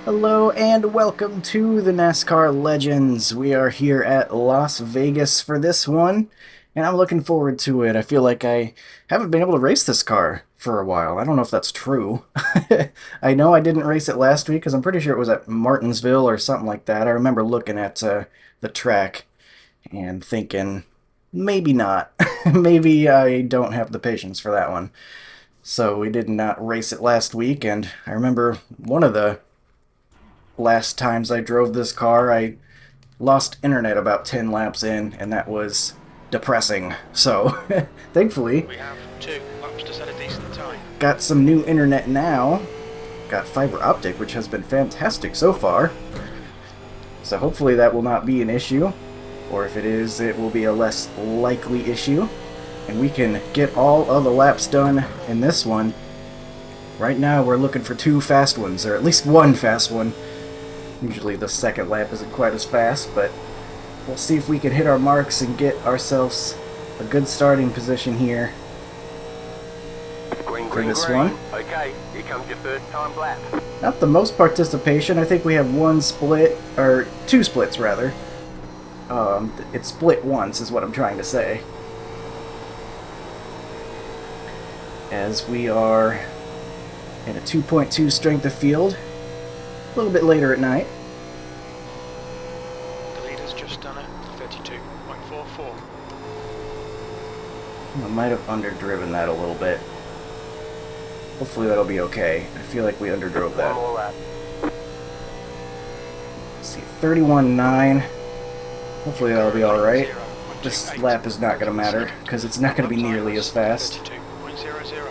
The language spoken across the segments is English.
Hello and welcome to the NASCAR Legends. We are here at Las Vegas for this one, and I'm looking forward to it. I feel like I haven't been able to race this car for a while. I don't know if that's true. I know I didn't race it last week because I'm pretty sure it was at Martinsville or something like that. I remember looking at the track and thinking, maybe not. Maybe I don't have the patience for that one. So we did not race it last week, and I remember one of the last times I drove this car, I lost internet about 10 laps in, and that was depressing. So, thankfully, We have 2 laps to set a decent time. got some new internet now. Got fiber optic, which has been fantastic so far. So hopefully that will not be an issue. Or if it is, it will be a less likely issue. And we can get all of the laps done in this one. Right now we're looking for 2 fast ones, or at least 1 fast one. Usually the second lap isn't quite as fast, but we'll see if we can hit our marks and get ourselves a good starting position here Green, for green, this green. one. Okay, here comes your first time lap. Not the most participation. I think we have 1 split, or 2 splits rather. It's split once is what I'm trying to say. As we are in a 2.2 strength of field. A little bit later at night. The leader's just done a 32.44. I might have underdriven that a little bit. Hopefully that'll be okay. I feel like we underdrove One that. more lap. Let's see, 31.9. Hopefully that'll be alright. 0.28. This lap is not going to matter, because it's not going to be nearly as fast. 32.00.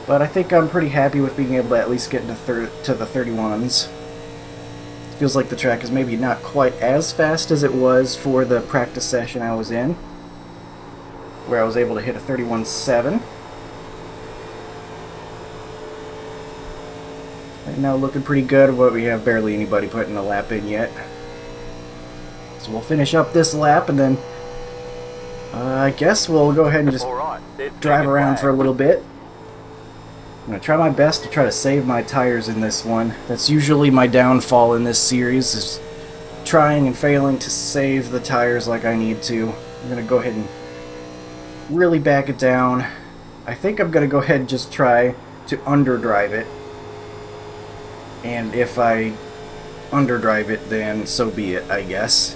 But I think I'm pretty happy with being able to at least get to the 31s. Feels like the track is maybe not quite as fast as it was for the practice session I was in, where I was able to hit a 31.7. Right now looking pretty good, but we have barely anybody putting a lap in yet. So we'll finish up this lap, and then I guess we'll go ahead and just All right, drive around for a little bit. I'm going to try my best to try to save my tires in this one. That's usually my downfall in this series, is trying and failing to save the tires like I need to. I'm going to go ahead and really back it down. I think I'm going to go ahead and just try to underdrive it. And if I underdrive it, then so be it, I guess.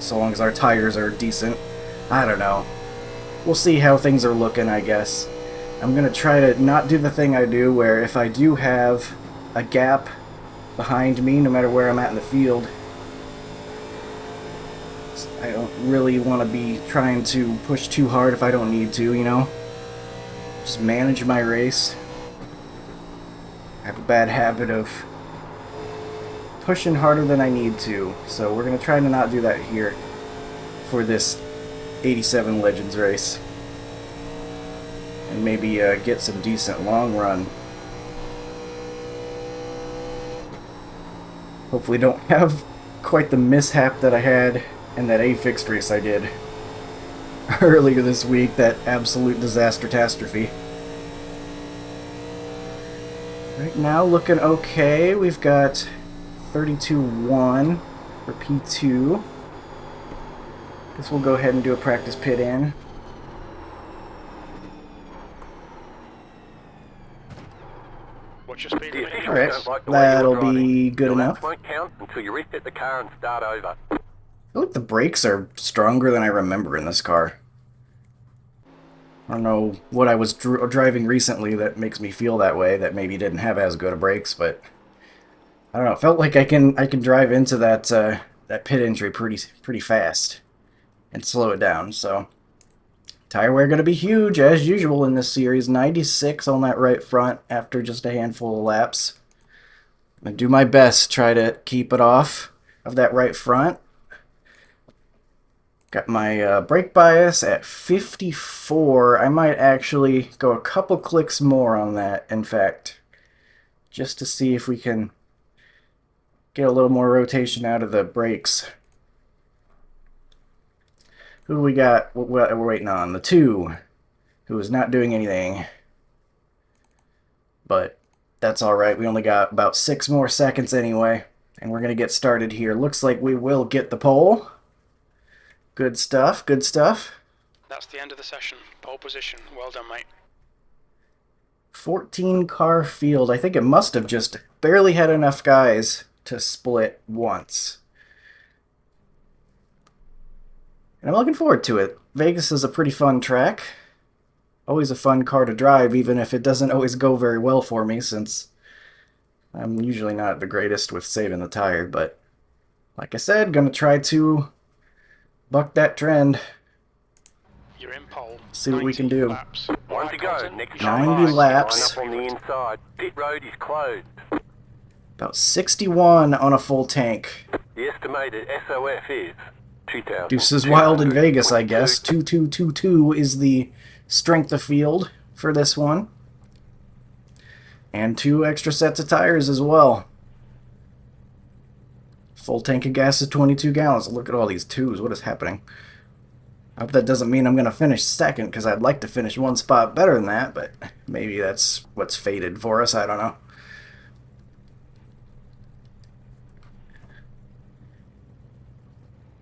So long as our tires are decent. I don't know. We'll see how things are looking, I guess. I'm going to try to not do the thing I do where if I do have a gap behind me, no matter where I'm at in the field, I don't really want to be trying to push too hard if I don't need to, you know? Just manage my race. I have a bad habit of pushing harder than I need to, so we're going to try to not do that here for this 87 Legends race. And maybe get some decent long run. Hopefully don't have quite the mishap that I had in that A-Fixed race I did earlier this week, that absolute disaster-tastrophe. Right now looking okay. We've got 32.1 for P2. Guess we'll go ahead and do a practice pit in. What's your speed limit? The Alright, officials don't like the way you're that'll driving. be good Your enough. laps won't count until you reset the car and start over. I feel like the brakes are stronger than I remember in this car. I don't know what I was driving recently that makes me feel that way, that maybe didn't have as good of brakes, but I don't know. It felt like I can drive into that that pit entry pretty fast and slow it down. So tire wear going to be huge as usual in this series. 96 on that right front after just a handful of laps. I'm going to do my best, try to keep it off of that right front. Got my brake bias at 54. I might actually go a couple clicks more on that, in fact, just to see if we can get a little more rotation out of the brakes. Who we got? We're waiting on the 2, who is not doing anything. But that's all right. We only got about 6 more seconds anyway, and we're going to get started here. Looks like we will get the pole. Good stuff, good stuff. That's the end of the session. Pole position. Well done, mate. 14 car field. I think it must have just barely had enough guys to split once. And I'm looking forward to it. Vegas is a pretty fun track. Always a fun car to drive, even if it doesn't always go very well for me, since I'm usually not the greatest with saving the tire. But like I said, gonna try to buck that trend. You're in pole. See what we can do. Laps. One to go. Next 90 laps. Line up on the inside. Pit road is closed. About 61 on a full tank. The estimated SOF is 2,000. Deuces wild in Vegas, I guess. 2222 is the strength of field for this one. And 2 extra sets of tires as well. Full tank of gas is 22 gallons. Look at all these 2s. What is happening? I hope that doesn't mean I'm going to finish second, because I'd like to finish 1 spot better than that, but maybe that's what's fated for us. I don't know.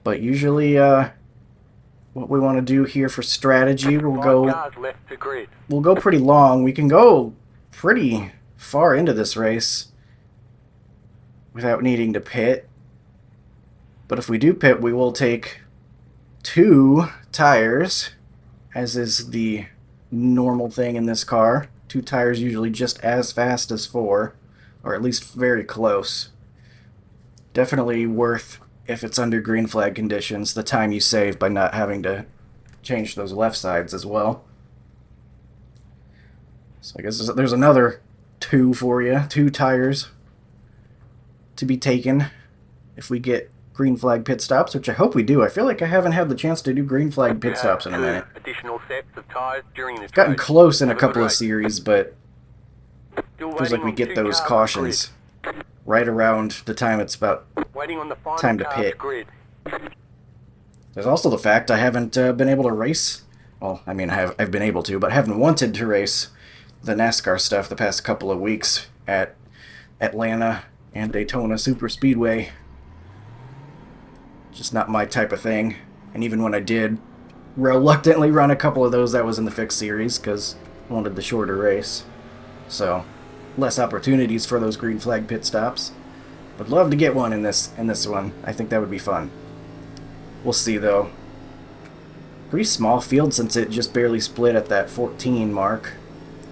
But usually, what we want to do here for strategy, we'll go pretty long. We can go pretty far into this race without needing to pit. But if we do pit, we will take 2 tires, as is the normal thing in this car. 2 tires usually just as fast as 4, or at least very close. Definitely worth, if it's under green flag conditions, the time you save by not having to change those left sides as well. So I guess there's another 2 for you. 2 tires to be taken if we get green flag pit stops, which I hope we do. I feel like I haven't had the chance to do green flag pit stops in a minute. Additional sets of tires during this Gotten race. close in a Have couple good of race. series, but Still feels like waiting we on get 2 those cars cautions on the grid. right around the time it's about Waiting on the final time to cars pit. grid. There's also the fact I haven't been able to race. Well, I mean, I've been able to, but haven't wanted to race the NASCAR stuff the past couple of weeks at Atlanta and Daytona Super Speedway. Just not my type of thing. And even when I did reluctantly run a couple of those, that was in the fixed series because I wanted the shorter race. So, less opportunities for those green flag pit stops. Would love to get one in this one. I think that would be fun. We'll see though. Pretty small field since it just barely split at that 14 mark.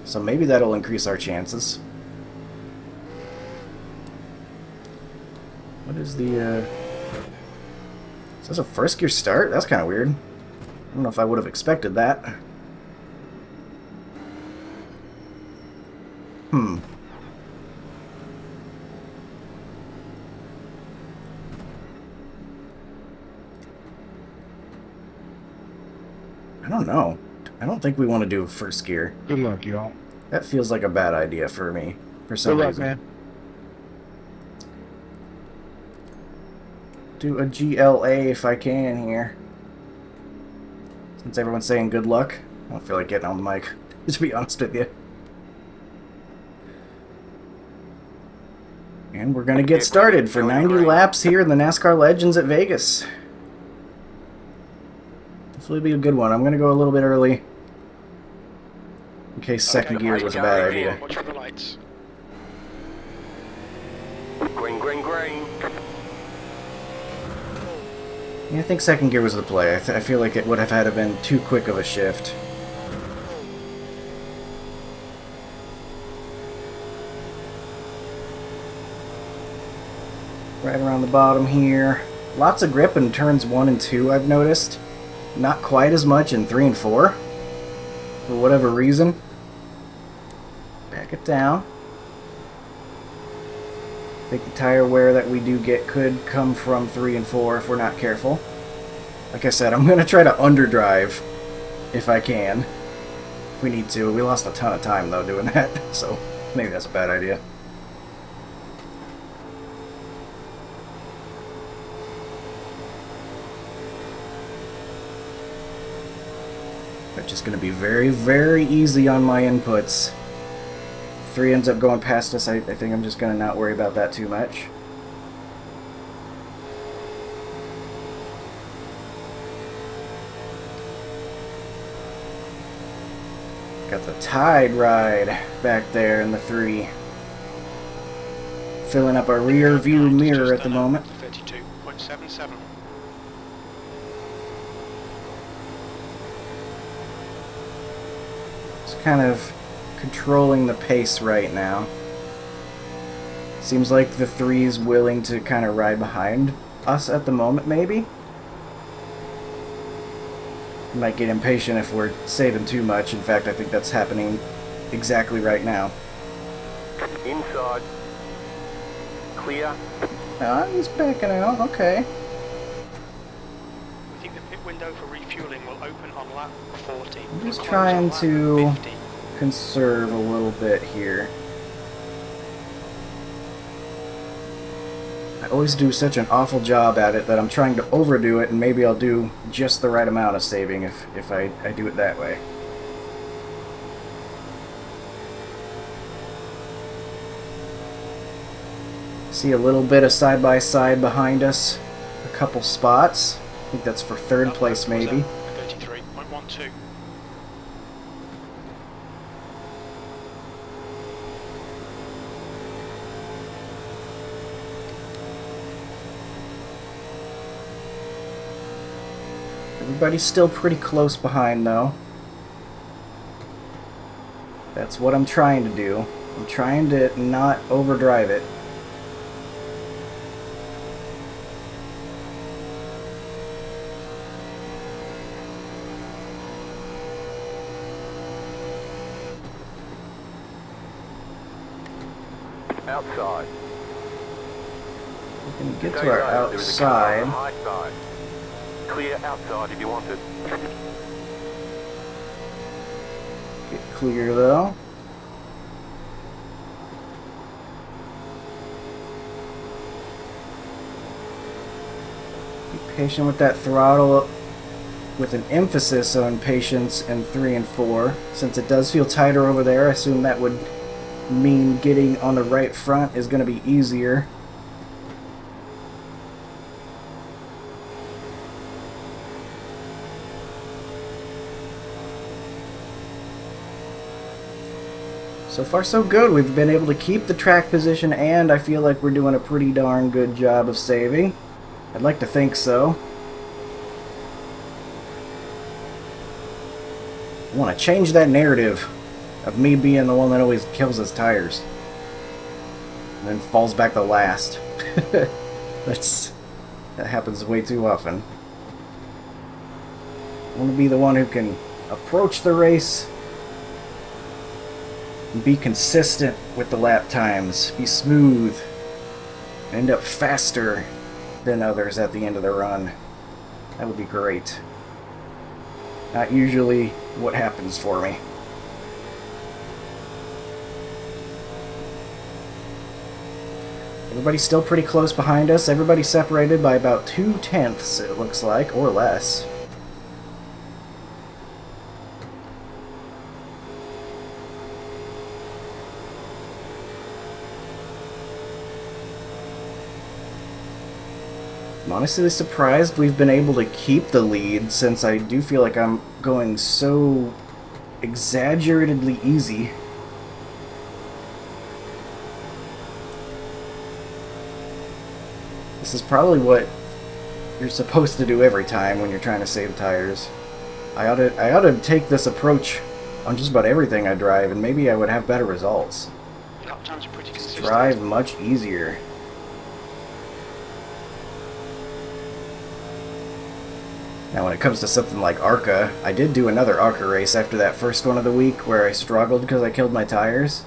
So maybe that'll increase our chances. What is the is this a first gear start? That's kind of weird. I don't know if I would have expected that. I don't know. I don't think we want to do first gear. Good luck, y'all. That feels like a bad idea for me, for some Good luck, reason. man. Do a GLA if I can here. Since everyone's saying good luck, I don't feel like getting on the mic, to be honest with you. And we're going to get started for 90 laps here in the NASCAR Legends at Vegas. Hopefully it'll be a good one. I'm going to go a little bit early, in case second gear was a bad idea. Watch for the lights. Green, green, green. Yeah, I think second gear was the play. I feel like it would have had to been too quick of a shift. Right around the bottom here. Lots of grip in turns 1 and 2, I've noticed. Not quite as much in 3 and 4. For whatever reason. Back it down. I think the tire wear that we do get could come from 3 and 4 if we're not careful. Like I said, I'm going to try to underdrive if I can. If we need to. We lost a ton of time, though, doing that. So maybe that's a bad idea. But just going to be very, very easy on my inputs. 3 ends up going past us, I think I'm just going to not worry about that too much. Got the Tide ride back there in the 3. Filling up our rear view mirror at the moment. 32.77. Just kind of controlling the pace right now. Seems like the 3's willing to kind of ride behind us at the moment, maybe. Might get impatient if we're saving too much. In fact, I think that's happening exactly right now. Inside. Clear. He's backing out. Okay. We think the pit window for refueling will open on lap 40. I'm just We'll close trying on lap to 50. conserve a little bit here. I always do such an awful job at it that I'm trying to overdo it, and maybe I'll do just the right amount of saving if I do it that way. See a little bit of side-by-side behind us. A couple spots. I think that's for 3rd place, maybe. 33.12. Everybody's still pretty close behind, though. That's what I'm trying to do. I'm trying to not overdrive it. Outside. We can get Stay to our low. There is a car on outside. the high side. Clear outside if you want it. Get clear, though. Be patient with that throttle, with an emphasis on patience in 3 and 4. Since it does feel tighter over there, I assume that would mean getting on the right front is going to be easier. So far so good. We've been able to keep the track position, and I feel like we're doing a pretty darn good job of saving. I'd like to think so. I want to change that narrative of me being the one that always kills his tires and then falls back to last. That happens way too often. I want to be the one who can approach the race and be consistent with the lap times, be smooth, end up faster than others at the end of the run. That would be great. Not usually what happens for me. Everybody's still pretty close behind us. Everybody's separated by about 0.2, it looks like, or less. I'm honestly surprised we've been able to keep the lead, since I do feel like I'm going so exaggeratedly easy. This is probably what you're supposed to do every time when you're trying to save tires. I ought to take this approach on just about everything I drive, and maybe I would have better results. Lap times are pretty consistent. Drive much easier. Now when it comes to something like ARCA, I did do another ARCA race after that first one of the week where I struggled because I killed my tires.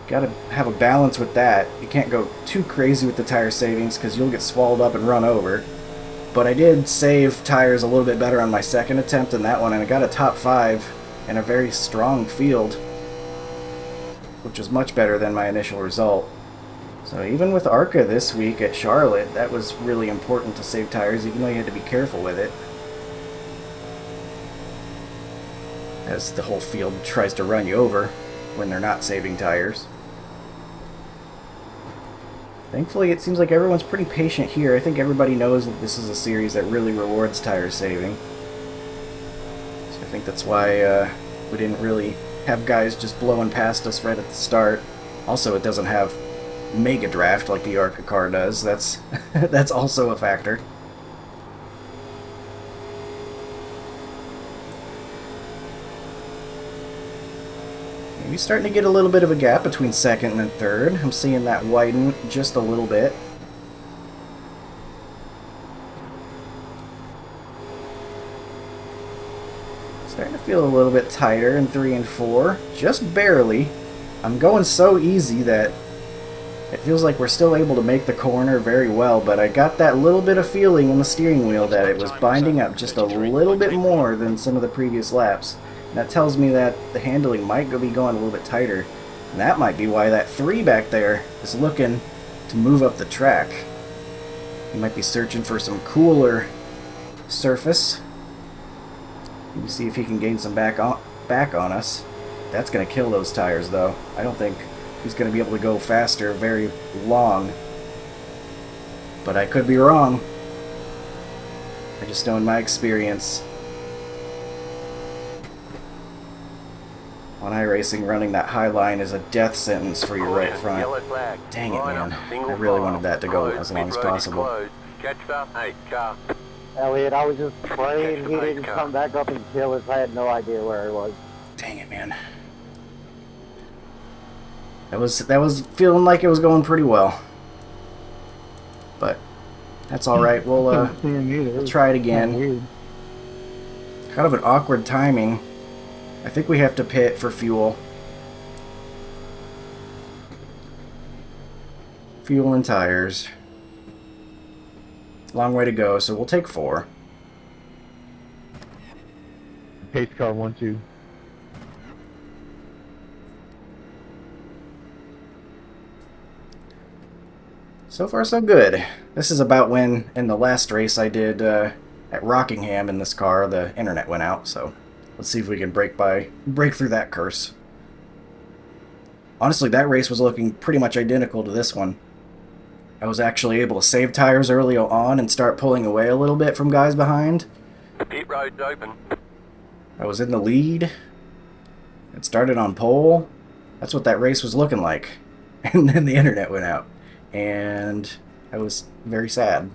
Gotta have a balance with that. You can't go too crazy with the tire savings because you'll get swallowed up and run over. But I did save tires a little bit better on my second attempt in that one, and I got a top 5 in a very strong field, which was much better than my initial result. So even with ARCA this week at Charlotte, that was really important to save tires, even though you had to be careful with it, as the whole field tries to run you over. when they're not saving tires. Thankfully, it seems like everyone's pretty patient here. I think everybody knows that this is a series that really rewards tire saving. So I think that's why we didn't really have guys just blowing past us right at the start. Also, it doesn't have mega draft like the ARCA car does. That's that's also a factor. Maybe starting to get a little bit of a gap between second and third. I'm seeing that widen just a little bit. Starting to feel a little bit tighter in 3 and 4. Just barely. I'm going so easy that it feels like we're still able to make the corner very well, but I got that little bit of feeling in the steering wheel that it was binding up just a little bit more than some of the previous laps. And that tells me that the handling might be going a little bit tighter. And that might be why that 3 back there is looking to move up the track. He might be searching for some cooler surface. Maybe see if he can gain some back on us. That's going to kill those tires, though. I don't think he's going to be able to go faster very long. But I could be wrong. I just know in my experience on iRacing, running that high line is a death sentence for your right front. Dang it, man. I really wanted that to go as long as possible. Elliot, I was just praying he didn't come back up and kill us. I had no idea where he was. Dang it, man. That was feeling like it was going pretty well. But that's alright. We'll try it again. Kind of an awkward timing. I think we have to pit for fuel. Fuel and tires. Long way to go, so we'll take 4. Pace car 1-2. So far, so good. This is about when, in the last race I did at Rockingham in this car, the internet went out, so let's see if we can break through that curse. Honestly, that race was looking pretty much identical to this one. I was actually able to save tires early on and start pulling away a little bit from guys behind. The pit road's open. I was in the lead. It started on pole. That's what that race was looking like. And then the internet went out. And I was very sad.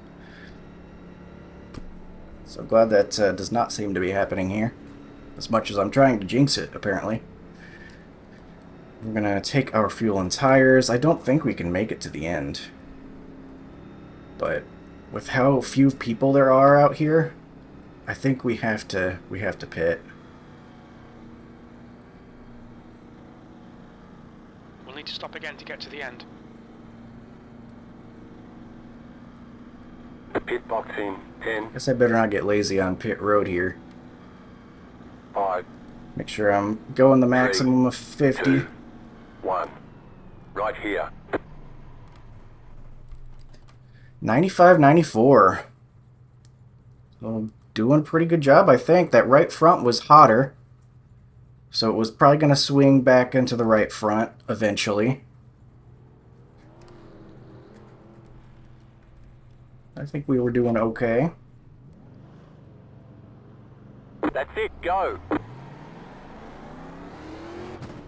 So glad that does not seem to be happening here. As much as I'm trying to jinx it, apparently. We're going to take our fuel and tires. I don't think we can make it to the end. But with how few people there are out here, I think we have to pit. We'll need to stop again to get to the end. Pit box in 10, Guess I better not get lazy on pit road here. 5, Make sure I'm going the maximum of 50. 2, 1. Right here. 95-94. So doing a pretty good job, I think. That right front was hotter. So it was probably going to swing back into the right front eventually. I think we were doing okay. That's it, go.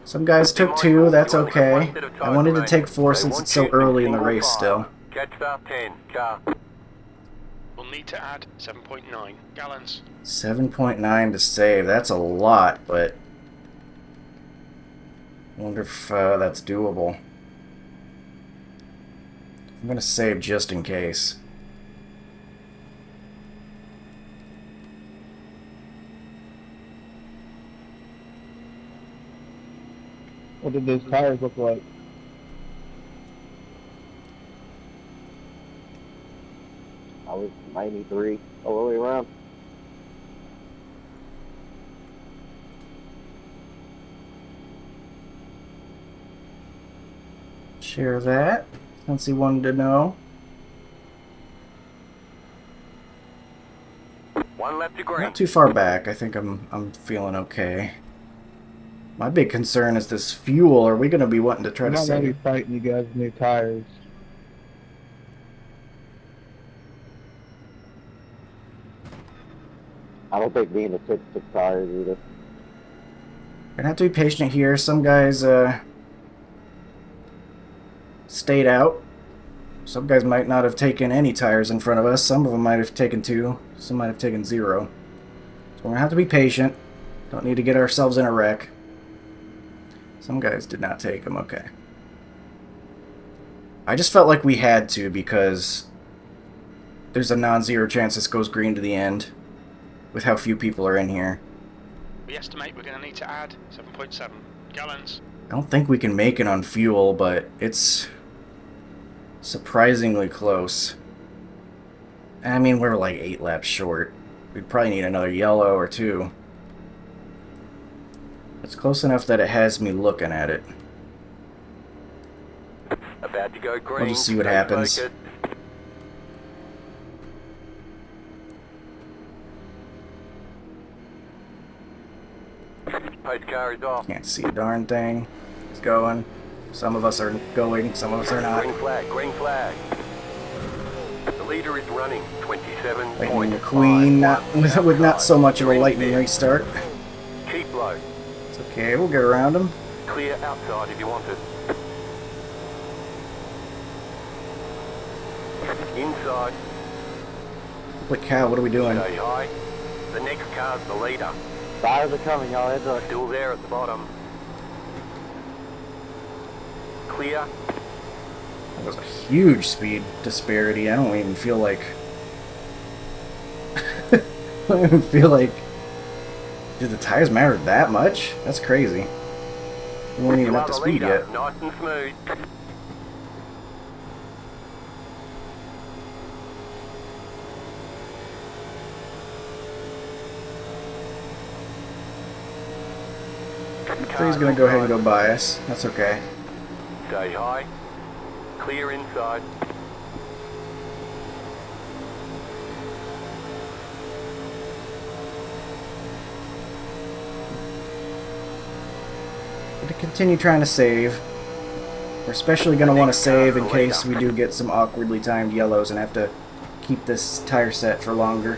Some guys took 2, that's okay. I wanted to take 4 since it's so early in the race still. Catch up 10, car. We'll need to add 7.9 gallons. 7.9 to save. That's a lot, but I wonder if that's doable. I'm going to save just in case. What did those tires look like? I was 93 all the way around. Share that, since he wanted to know. 1 left to green. Not too far back. I think I'm feeling okay. My big concern is this fuel. Are we going to be wanting to try I'm to not gonna be save? fighting you guys with new tires. I don't think me and the 6 tires either. Gonna have to be patient here. Some guys stayed out. Some guys might not have taken any tires in front of us. Some of them might have taken 2. Some might have taken 0. So we're gonna have to be patient. Don't need to get ourselves in a wreck. Some guys did not take them. Okay. I just felt like we had to because there's a non-zero chance this goes green to the end with how few people are in here. We estimate we're going to need to add 7.7 gallons. I don't think we can make it on fuel, but it's surprisingly close. I mean, we're like 8 laps short. We'd probably need another yellow or 2. It's close enough that it has me looking at it. About to go green. We'll just see what Stay happens. focused. Pace car is off. Can't see a darn thing. It's going. Some of us are going, some of us are not. Green flag, green flag. The leader is running 27. Lightning McQueen, not with not so much of a lightning restart. Keep low. It's okay, we'll get around him. Clear outside if you want it. Inside. Holy cow, what are we doing? Stay high. The next car's the leader. Tires are coming, y'all. Heads up. Still there at the bottom. Clear. That was a huge speed disparity. I don't even feel like... I don't even feel like... Did the tires matter that much? That's crazy. We weren't even You up are to the speed leader. yet. Nice and smooth. So he's gonna go ahead and go by us. That's okay. Stay high. Clear inside. But to continue trying to save. We're especially gonna want to save in case we do get some awkwardly timed yellows and have to keep this tire set for longer.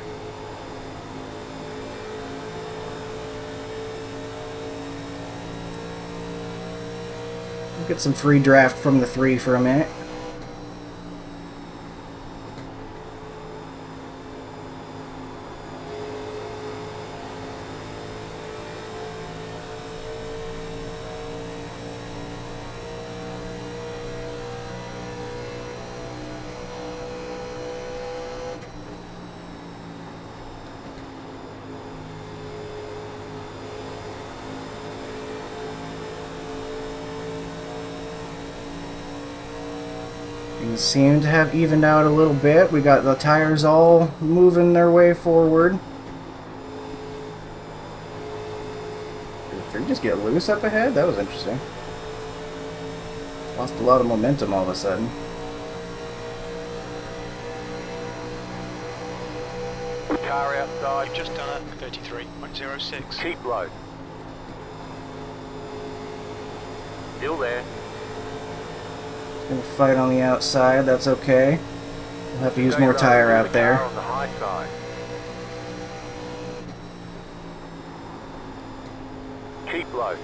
Get some free draft from the 3 for a minute. Things seem to have evened out a little bit. We got the tires all moving their way forward. Did the 3 just get loose up ahead? That was interesting. Lost a lot of momentum all of a sudden. Car outside. You've just done a 33.06. Keep low. Still there. Gonna fight on the outside, that's okay. We'll have to use more tire out there. On the high side. Keep low.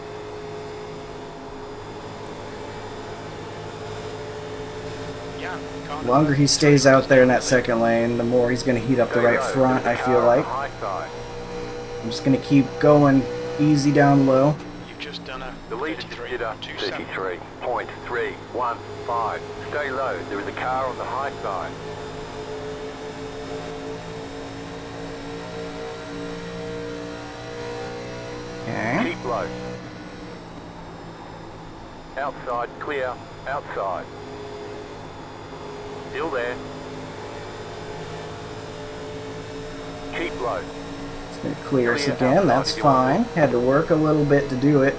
Yeah, The longer he stays out there in that second lane, the more he's gonna heat up the Stay right low. front, I Car feel on like. the high side. I'm just gonna keep going easy down low. You've just done a The leader just did a 33.27. 33.315. Stay low. There is a car on the high side. Okay. Keep low. Outside, clear. Outside. Still there. Keep low. It's gonna clear us again, that's fine. Had to work a little bit to do it.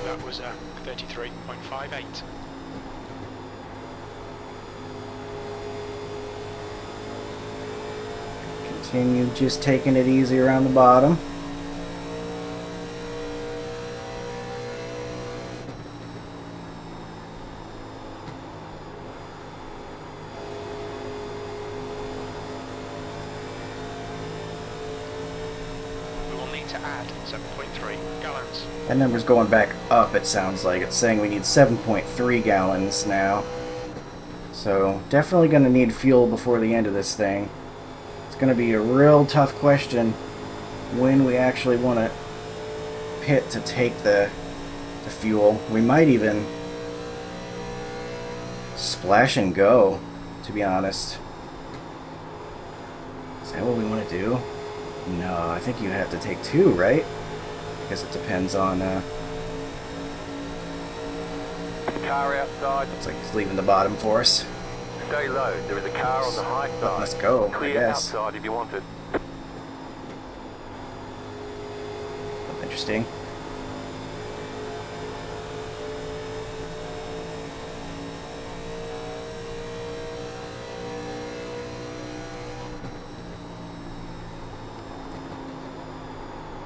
That was a 33.58. Continue just taking it easy around the bottom. to add 7.3 gallons. That number's going back up, it sounds like. It's saying we need 7.3 gallons now. So, definitely going to need fuel before the end of this thing. It's going to be a real tough question when we actually want to pit to take the fuel. We might even splash and go, to be honest. Is that what we want to do? No, I think you'd have to take 2, right? Because it depends on, Car outside. looks like he's leaving the bottom for us. Stay low. There is a car on the high side. Let's go, I Clear guess. outside if you want it. Interesting.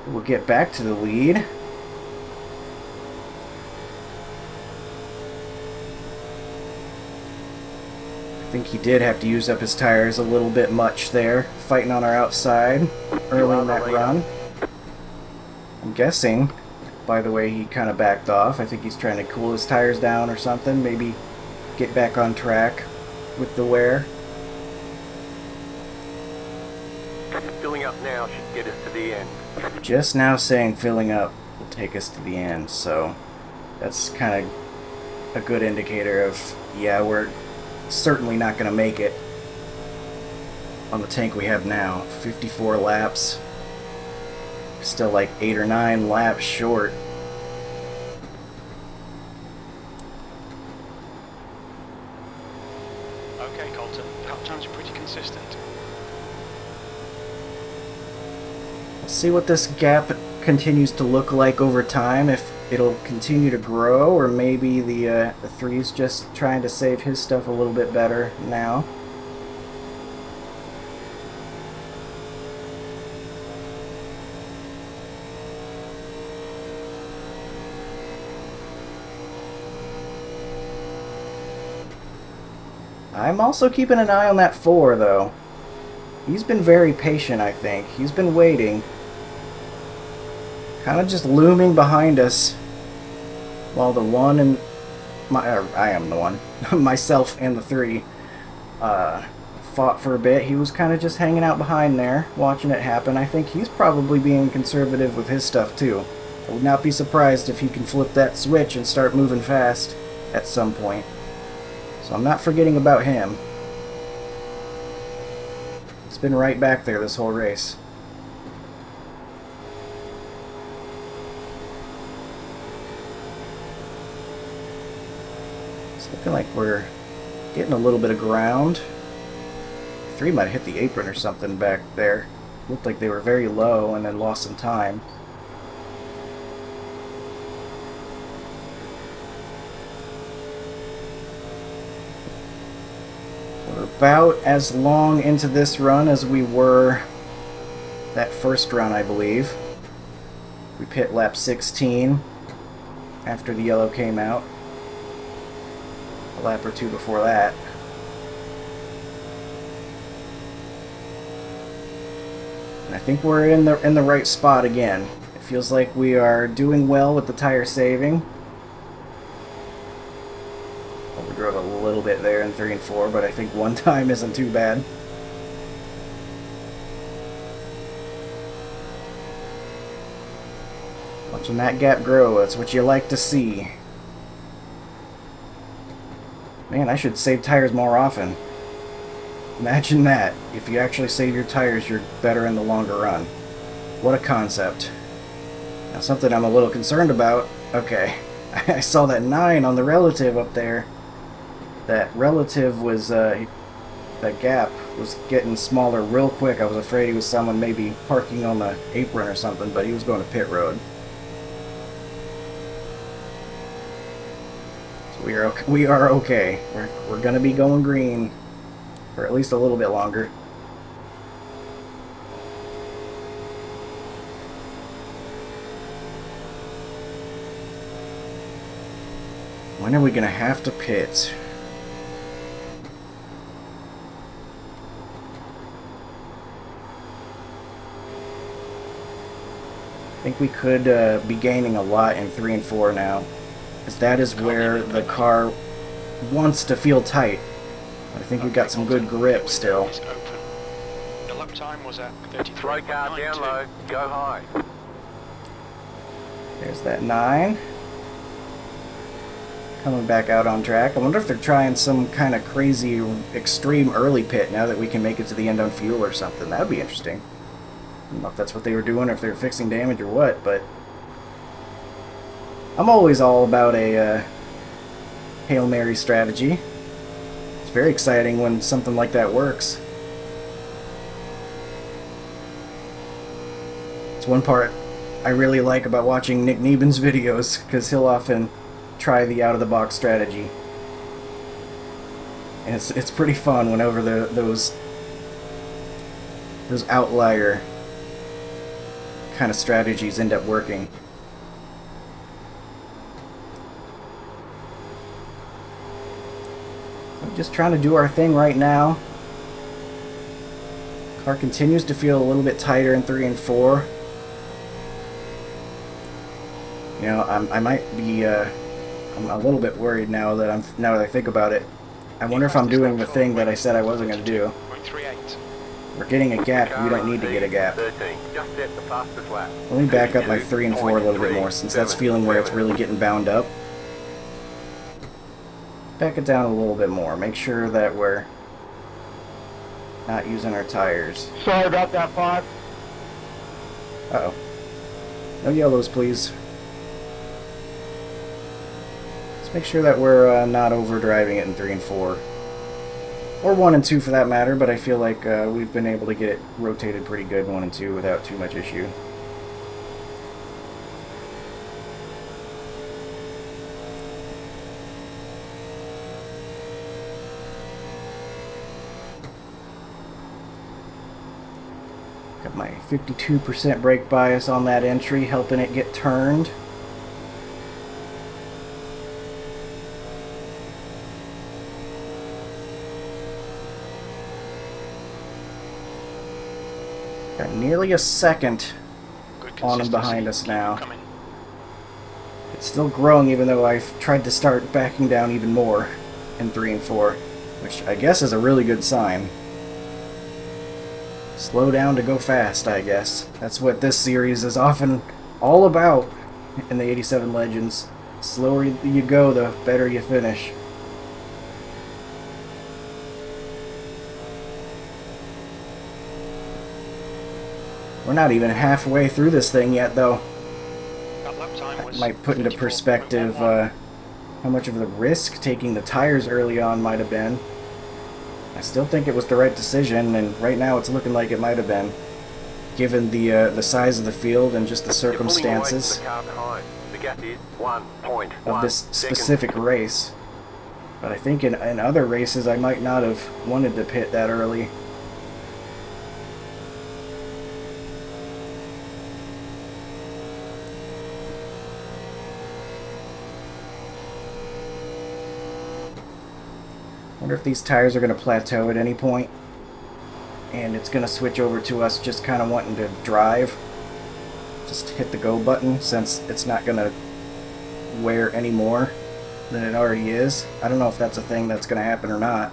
We'll get back to the lead. I think he did have to use up his tires a little bit much there, fighting on our outside early in that run. I'm guessing, by the way he kind of backed off. I think he's trying to cool his tires down or something, maybe get back on track with the wear. Filling up now should get us to the end. Just now saying filling up will take us to the end, so that's kind of a good indicator of, yeah, we're certainly not going to make it on the tank we have now. 54 laps. Still like 8 or 9 laps short. Okay, Colton, lap times are pretty consistent. Let's see what this gap continues to look like over time, if it'll continue to grow, or maybe the three's just trying to save his stuff a little bit better now. I'm also keeping an eye on that 4, though. He's been very patient, I think. He's been waiting. Kind of just looming behind us. While the 1 and... I am the 1. Myself and the 3 fought for a bit. He was kind of just hanging out behind there, watching it happen. I think he's probably being conservative with his stuff, too. I would not be surprised if he can flip that switch and start moving fast at some point. So I'm not forgetting about him. He's been right back there this whole race. It's looking like we're getting a little bit of ground. 3 might have hit the apron or something back there. Looked like they were very low and then lost some time. We're about as long into this run as we were that first run, I believe. We pit lap 16 after the yellow came out. A lap or 2 before that. And I think we're in the right spot again. It feels like we are doing well with the tire saving. Overdrove a little bit there in 3 and 4, but I think 1 time isn't too bad. Watching that gap grow, that's what you like to see. Man, I should save tires more often. Imagine that. If you actually save your tires, you're better in the longer run. What a concept. Now, something I'm a little concerned about. Okay, I saw that 9 on the relative up there. That relative was, that gap was getting smaller real quick. I was afraid he was someone maybe parking on the apron or something, but he was going to pit road. So we are okay. We're going to be going green for at least a little bit longer. When are we going to have to pit? think we could be gaining a lot in 3 and 4 now, because that is where the car wants to feel tight. I think we've got some good grip still. The lap time was at 33.92. Slow car down low, go high. There's that 9. Coming back out on track. I wonder if they're trying some kind of crazy, extreme early pit now that we can make it to the end on fuel or something. That would be interesting. I don't know if that's what they were doing or if they were fixing damage or what, but I'm always all about a Hail Mary strategy. It's very exciting when something like that works. It's one part I really like about watching Nick Neben's videos, because he'll often try the out-of-the-box strategy. And it's pretty fun whenever those outlier kind of strategies end up working. I'm just trying to do our thing right now. Car continues to feel a little bit tighter in 3 and 4. You know, I might be I'm a little bit worried now that I think about it. I wonder if I'm doing the thing that I said I wasn't going to do. We're getting a gap. We don't need to get a gap. Let me back up my 3 and 4 a little bit more, since that's feeling where it's really getting bound up. Back it down a little bit more. Make sure that we're not using our tires. Sorry about that, Fox. Uh-oh. No yellows, please. Make sure that we're not overdriving it in 3 and 4. Or 1 and 2 for that matter, but I feel like we've been able to get it rotated pretty good 1 and 2 without too much issue. Got my 52% brake bias on that entry, helping it get turned. Got nearly a second on and behind us now. It's still growing, even though I've tried to start backing down even more in 3 and 4, which I guess is a really good sign. Slow down to go fast, I guess. That's what this series is often all about in the 87 Legends. The slower you go, the better you finish. We're not even halfway through this thing yet, though. That might put into perspective how much of the risk taking the tires early on might have been. I still think it was the right decision, and right now it's looking like it might have been, given the size of the field and just the circumstances of this specific race. But I think in other races I might not have wanted to pit that early. Wonder if these tires are going to plateau at any point, and it's going to switch over to us just kind of wanting to drive. Just hit the go button, since it's not going to wear any more than it already is. I don't know if that's a thing that's going to happen or not.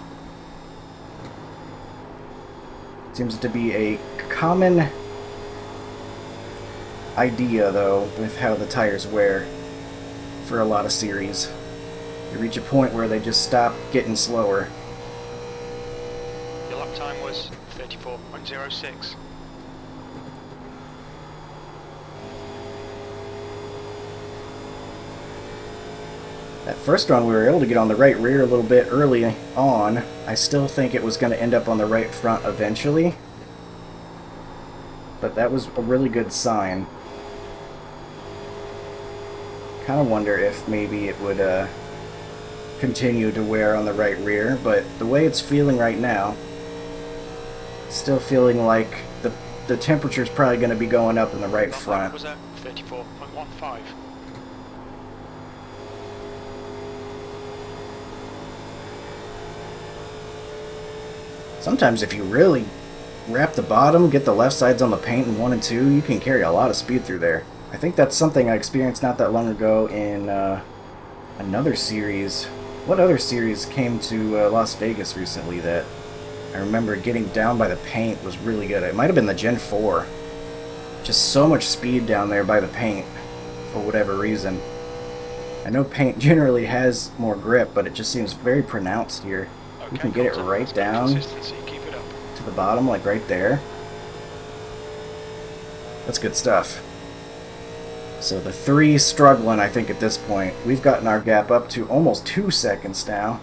Seems to be a common idea, though, with how the tires wear for a lot of series. You reach a point where they just stop getting slower. Your lap time was 34.06. That first run we were able to get on the right rear a little bit early on. I still think it was going to end up on the right front eventually, but that was a really good sign. Kind of wonder if maybe it would continue to wear on the right rear, but the way it's feeling right now, still feeling like the temperature's probably going to be going up in the right front. Was at 34.15. Sometimes if you really wrap the bottom, get the left sides on the paint in 1 and 2, you can carry a lot of speed through there. I think that's something I experienced not that long ago in another series. What other series came to Las Vegas recently that I remember getting down by the paint was really good? It might have been the Gen 4. Just so much speed down there by the paint for whatever reason. I know paint generally has more grip, but it just seems very pronounced here. Okay, You can get it Colton, right that's good down consistency. Keep it up. to the bottom, like right there. That's good stuff. So the 3 struggling, I think, at this point. We've gotten our gap up to almost 2 seconds now.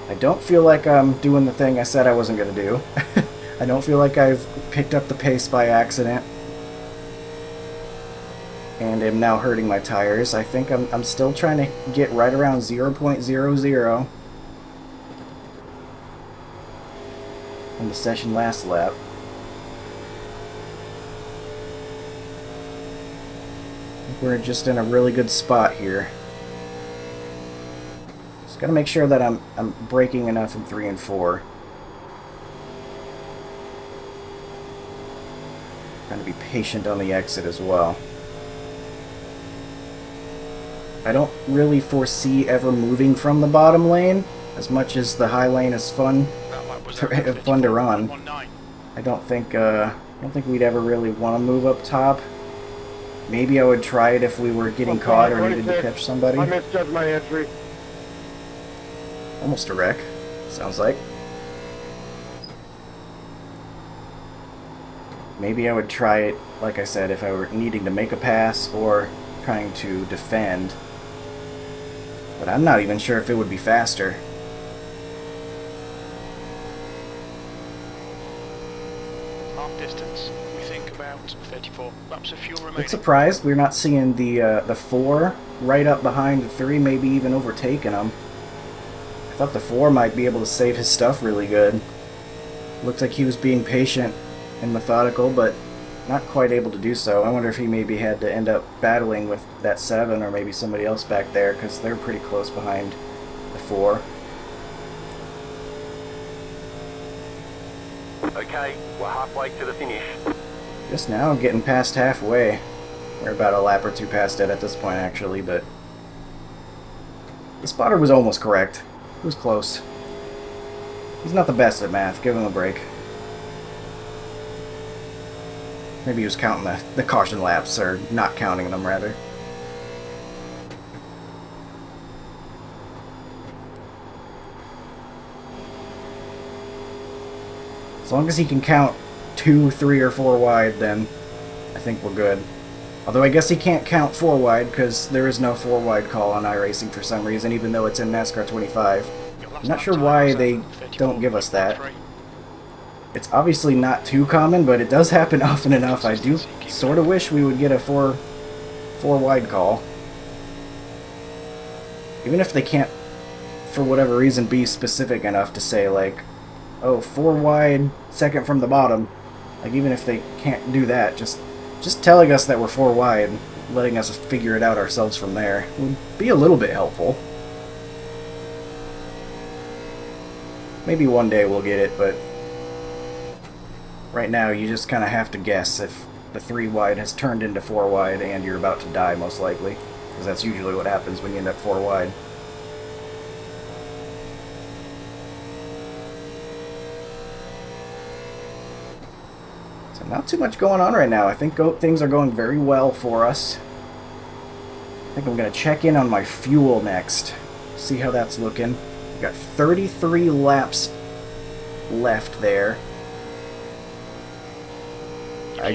I don't feel like I'm doing the thing I said I wasn't going to do. I don't feel like I've picked up the pace by accident. And am now hurting my tires. I think I'm still trying to get right around 0.00 on the session last lap. We're just in a really good spot here. Just gotta make sure that I'm braking enough in 3 and 4. Trying to be patient on the exit as well. I don't really foresee ever moving from the bottom lane, as much as the high lane is fun to run. I don't think we'd ever really want to move up top. Maybe I would try it if we were getting caught or needed to catch somebody. I misjudged my entry. Almost a wreck, sounds like. Maybe I would try it, like I said, if I were needing to make a pass or trying to defend. But I'm not even sure if it would be faster. Half distance. We think about 34 laps of fuel remaining. I'm surprised we're not seeing the 4 right up behind the 3, maybe even overtaking them. I thought the 4 might be able to save his stuff really good. Looked like he was being patient and methodical, but not quite able to do so. I wonder if he maybe had to end up battling with that 7 or maybe somebody else back there, because they're pretty close behind the 4. Okay, we're halfway to the finish. Just now getting past halfway. We're about a lap or 2 past it at this point, actually, but the spotter was almost correct. It was close. He's not the best at math. Give him a break. Maybe he was counting the caution laps, or not counting them, rather. As long as he can count 2, 3, or 4 wide, then I think we're good. Although I guess he can't count 4 wide, because there is no 4 wide call on iRacing for some reason, even though it's in NASCAR 25. I'm not sure why they don't give us that. It's obviously not too common, but it does happen often enough. I do sort of wish we would get a 4 wide call. Even if they can't, for whatever reason, be specific enough to say, like, oh, 4 wide, second from the bottom. Like, even if they can't do that, just telling us that we're 4 wide, letting us figure it out ourselves from there, would be a little bit helpful. Maybe one day we'll get it, but right now, you just kind of have to guess if the 3 wide has turned into 4 wide and you're about to die, most likely. Because that's usually what happens when you end up 4 wide. So not too much going on right now. I think things are going very well for us. I think I'm going to check in on my fuel next. See how that's looking. We've got 33 laps left there. I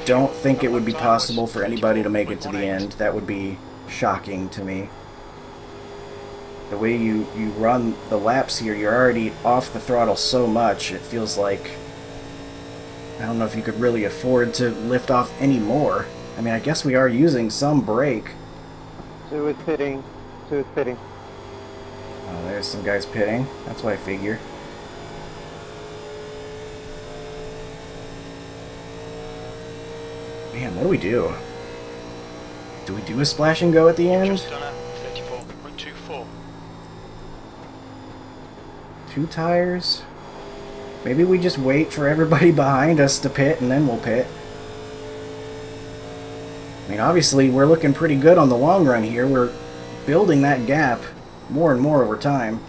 don't think it would be possible for anybody to make it to the end. That would be shocking to me. The way you run the laps here, you're already off the throttle so much, it feels like, I don't know if you could really afford to lift off any more. I mean, I guess we are using some brake. Sue is pitting. Sue is pitting. Oh, there's some guys pitting. That's what I figure. Man, what do we do? Do we do a splash and go at the end? Just done a 34.24. 2 tires? Maybe we just wait for everybody behind us to pit and then we'll pit. I mean, obviously, we're looking pretty good on the long run here. We're building that gap more and more over time.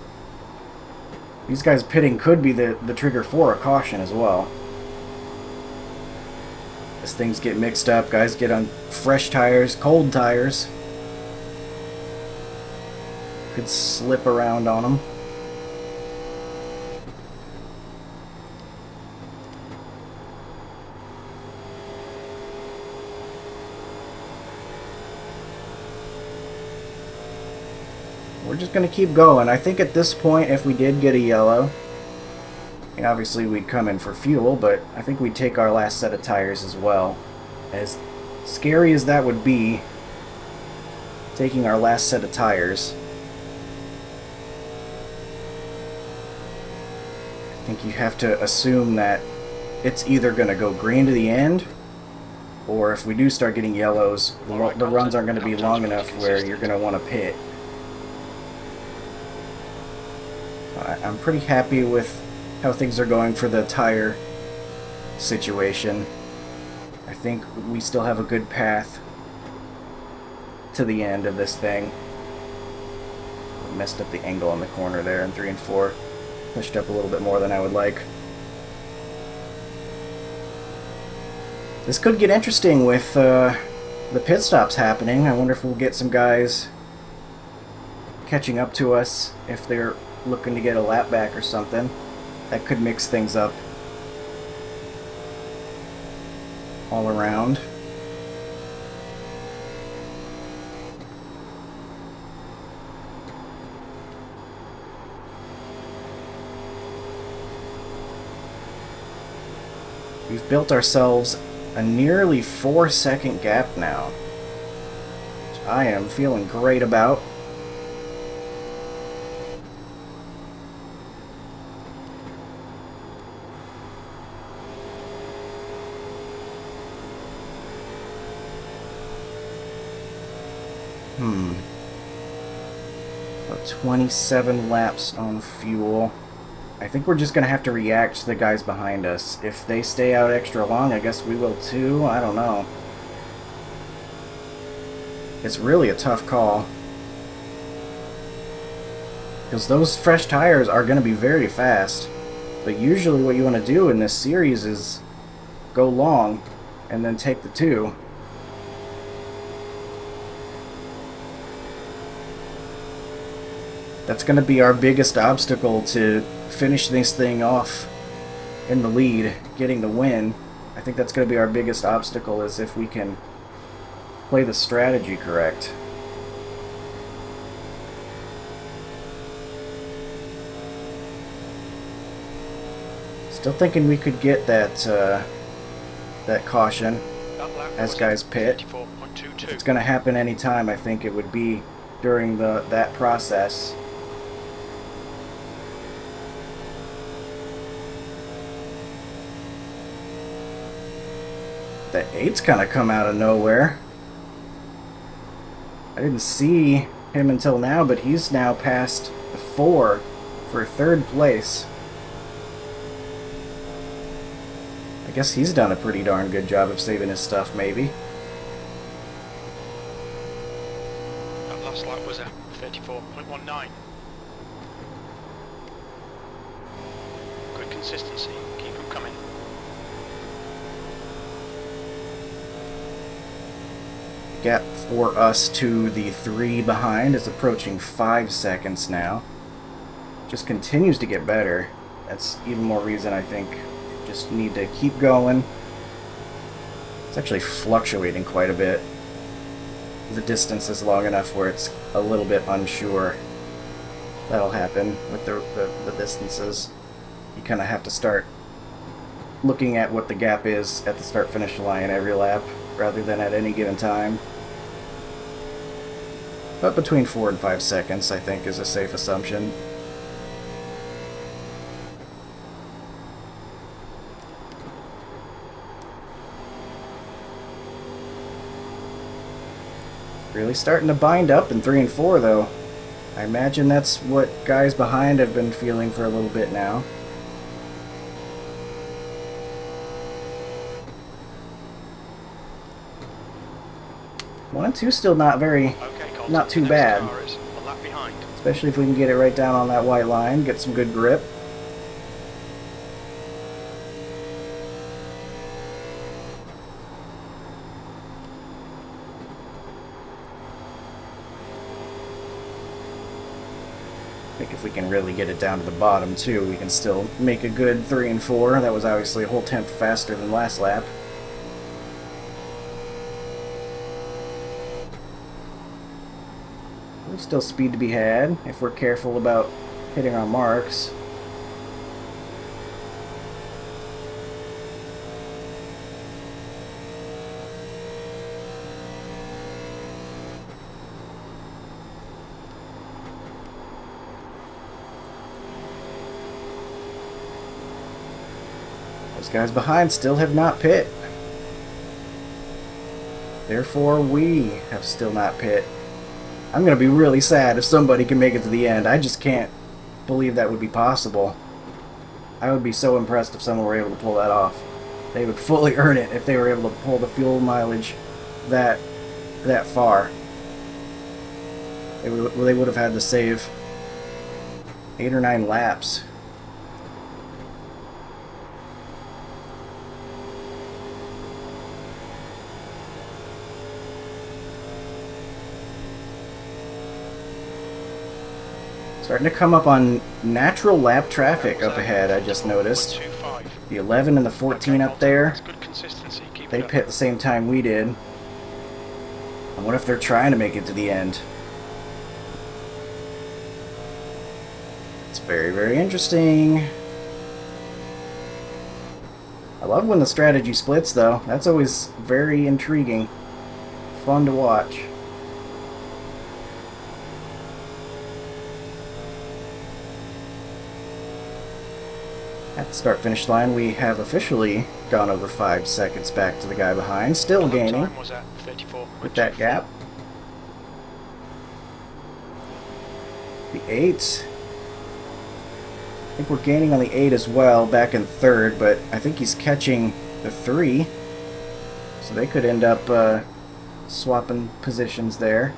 These guys pitting could be the trigger for a caution as well. As things get mixed up, guys get on fresh tires, cold tires. Could slip around on them. We're just going to keep going. I think at this point, if we did get a yellow, and obviously we'd come in for fuel, but I think we'd take our last set of tires as well. As scary as that would be, taking our last set of tires, I think you have to assume that it's either going to go green to the end, or if we do start getting yellows, the runs aren't going to be long enough where you're going to want to pit. I'm pretty happy with how things are going for the tire situation. I think we still have a good path to the end of this thing. Messed up the angle on the corner there in 3 and 4. Pushed up a little bit more than I would like. This could get interesting with the pit stops happening. I wonder if we'll get some guys catching up to us if they're looking to get a lap back or something. That could mix things up all around. We've built ourselves a nearly 4-second gap now, which I am feeling great about. About 27 laps on fuel. I think we're just going to have to react to the guys behind us. If they stay out extra long, I guess we will too. I don't know. It's really a tough call, because those fresh tires are going to be very fast. But usually what you want to do in this series is go long and then take the 2. That's going to be our biggest obstacle to finish this thing off in the lead, getting the win. I think that's going to be our biggest obstacle, is if we can play the strategy correct. Still thinking we could get that that caution as guys pit. If it's going to happen anytime, I think it would be during that process. The 8's kind of come out of nowhere. I didn't see him until now, but he's now passed the 4 for 3rd place. I guess he's done a pretty darn good job of saving his stuff, maybe. That last lap was at 34.19. Good consistency. Keep them coming. Gap for us to the 3 behind is approaching 5 seconds now. Just continues to get better. That's even more reason I think just need to keep going. It's actually fluctuating quite a bit. The distance is long enough where it's a little bit unsure. That'll happen with the distances. You kind of have to start looking at what the gap is at the start-finish line every lap, rather than at any given time. But between 4 and 5 seconds, I think, is a safe assumption. Really starting to bind up in 3 and 4, though. I imagine that's what guys behind have been feeling for a little bit now. 1 and 2 still not Okay, Colton, not too the next bad. car is a lap behind. Especially if we can get it right down on that white line, get some good grip. I think if we can really get it down to the bottom too, we can still make a good 3 and 4. That was obviously a whole tenth faster than last lap. There's still speed to be had if we're careful about hitting our marks. Those guys behind still have not pit. Therefore, we have still not pit. I'm going to be really sad if somebody can make it to the end. I just can't believe that would be possible. I would be so impressed if someone were able to pull that off. They would fully earn it if they were able to pull the fuel mileage that far. They would have had to save 8 or 9 laps. Starting to come up on natural lap traffic up ahead, I just noticed. The 11 and the 14 up there, they pit the same time we did. And what if they're trying to make it to the end? It's very, very interesting. I love when the strategy splits, though. That's always very intriguing. Fun to watch. At the start-finish line, we have officially gone over 5 seconds back to the guy behind, still gaining with that gap. The 8. I think we're gaining on the 8 as well, back in 3rd, but I think he's catching the 3. So they could end up swapping positions there.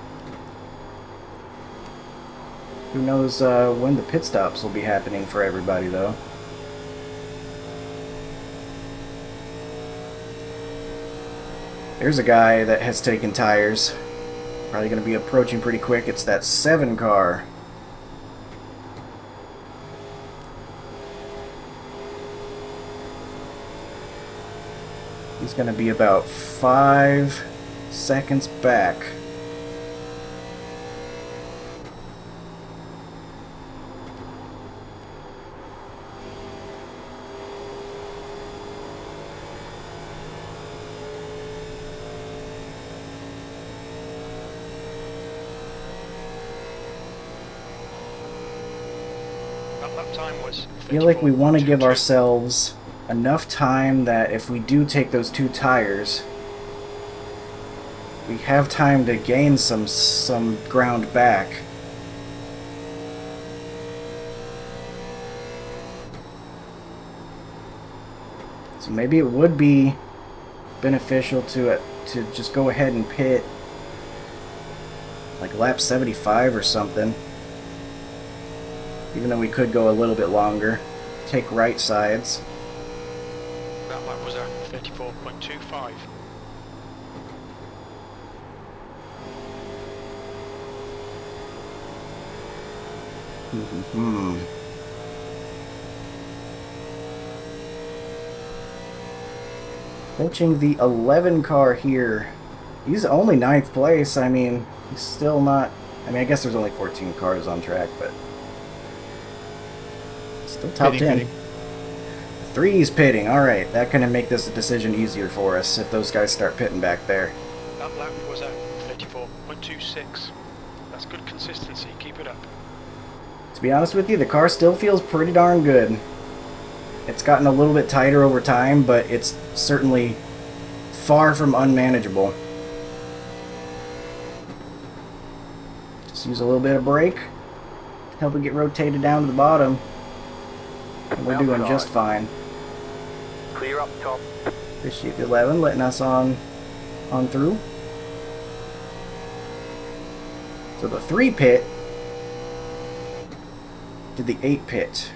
Who knows when the pit stops will be happening for everybody, though. There's a guy that has taken tires. Probably going to be approaching pretty quick. It's that 7 car. He's going to be about 5 seconds back. I feel like we want to give ourselves enough time that if we do take those 2 tires, we have time to gain some ground back. So maybe it would be beneficial to just go ahead and pit like lap 75 or something. Even though we could go a little bit longer. Take right sides. That lap was at 34.25. Approaching the 11 car here. He's only 9th place. I mean, he's still not... I mean, I guess there's only 14 cars on track, but... Still top 10. 3's pitting. Alright, that can make this decision easier for us if those guys start pitting back there. That lap was at 34.26. That's good consistency. Keep it up. To be honest with you, the car still feels pretty darn good. It's gotten a little bit tighter over time, but it's certainly far from unmanageable. Just use a little bit of brake to help it get rotated down to the bottom. And we're doing just fine. Clear up top. Appreciate the 11 letting us on through. So the 3 pit. Did the 8 pit?